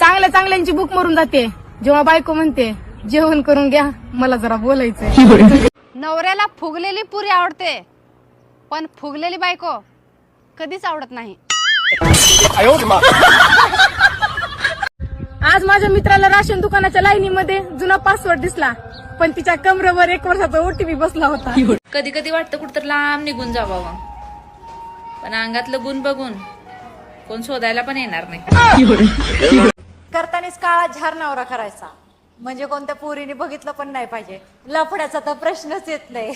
चांगल्या चांगल्यांची भूक मरून जाते जेव्हा बायको म्हणते जेवण करून घ्या मला जरा बोलायचंय. नवऱ्याला फुगलेली पुरी आवडते पण फुगलेली बायको कधीच आवडत नाही. आज माझ्या मित्राला राशन दुकानाच्या लाईनीमध्ये जुना पासवर्ड दिसला पण तिच्या कमरेवर 1 वर्षाचा ओटीपी बसला होता. कधी कधी वाटतं कुठं लांब निघून जावावं पण अंगातलं गुण बघून कोण शोधायला पण येणार नाही. करतानाच काळा झार नवरा करायचा म्हणजे कोणत्या पोरीने बघितलं पण नाही पाहिजे. लफड्याचा तर प्रश्नच येत नाही.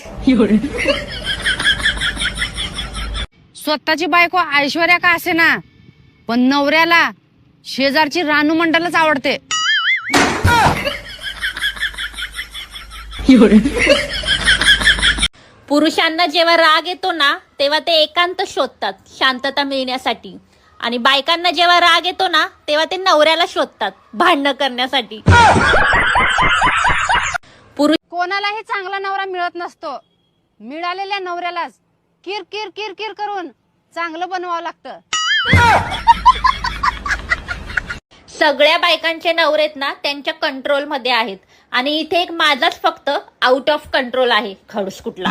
स्वतःची बायको ऐश्वर्या का असे ना पण नवऱ्याला शेजारची रानू मंडलच आवडते. पुरुषांना जेव्हा राग येतो ना तेव्हा ते एकांत शोधतात शांतता मिळण्यासाठी आणि बायकांना जेव्हा राग येतो ना तेव्हा ते नवऱ्याला शोधतात भांडणं करण्यासाठी. कोणालाही चांगला नवरा मिळत नसतो. मिळालेल्या नवऱ्यालाच किर किर किर किर करून चांगलं बनवावं लागतं. सगळ्या बायकांचे नवरेत ना त्यांच्या कंट्रोल मध्ये आहेत आणि इथे एक माझाच फक्त आउट ऑफ कंट्रोल आहे खडूस कुठला.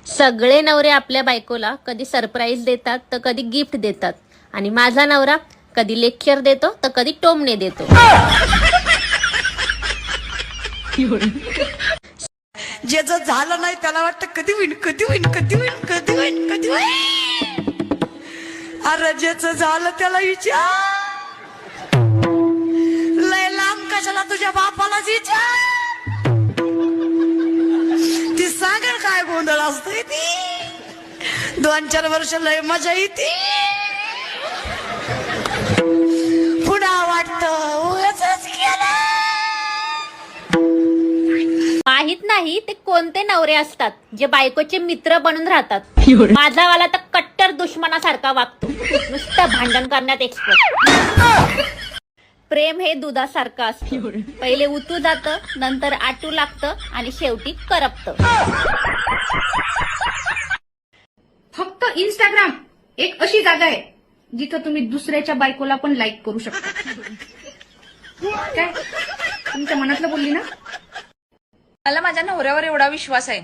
सगळे नवरे आपल्या बायकोला कधी सरप्राईज देतात तर कधी गिफ्ट देतात आणि माझा नवरा कधी लेक्चर देतो तर कधी टोमणे देतो. ज्याचं झालं नाही त्याला वाटतं कधी होईन कधी होईन कधी होईन कधी होईन कधी होईन. अरे ज्याचं झालं त्याला विचार लय लांब कशाला तुझ्या बापाला विचार. ती सांगेल काय गोंधळ असतोय ती 2-4 वर्ष लय मजा येते. पुन्हा वाटतं उगाचच केलं. माहित नाही ते कोणते नवरे असतात जे बायकोचे मित्र बनून राहतात. माझा वाला तर कट्टर दुश्मनासारखा वागतो नुसतं भांडण करण्यात एक्सपर्ट. प्रेम हे दुधासारखं असतं पहिले उतू जातं नंतर आटू लागतं आणि शेवटी करपतं. फक्त इंस्टाग्राम एक अशी जागा आहे जिथं तुम्ही दुसऱ्याच्या बायकोला पण लाईक करू शकता. काय तुमच्या मनातलं बोलली ना. मला माझ्या नवऱ्यावर एवढा विश्वास आहे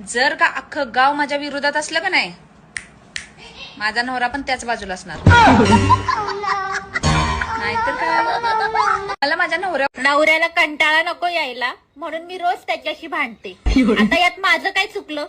जर का अख्खं गाव माझ्या विरोधात असलं का नाही माझा नवरा पण त्याच बाजूला असणार. नाहीतर काय मला माझ्या नवऱ्याला कंटाळा नको यायला म्हणून मी रोज त्याच्याशी भांडते. आता यात माझं काय चुकलं.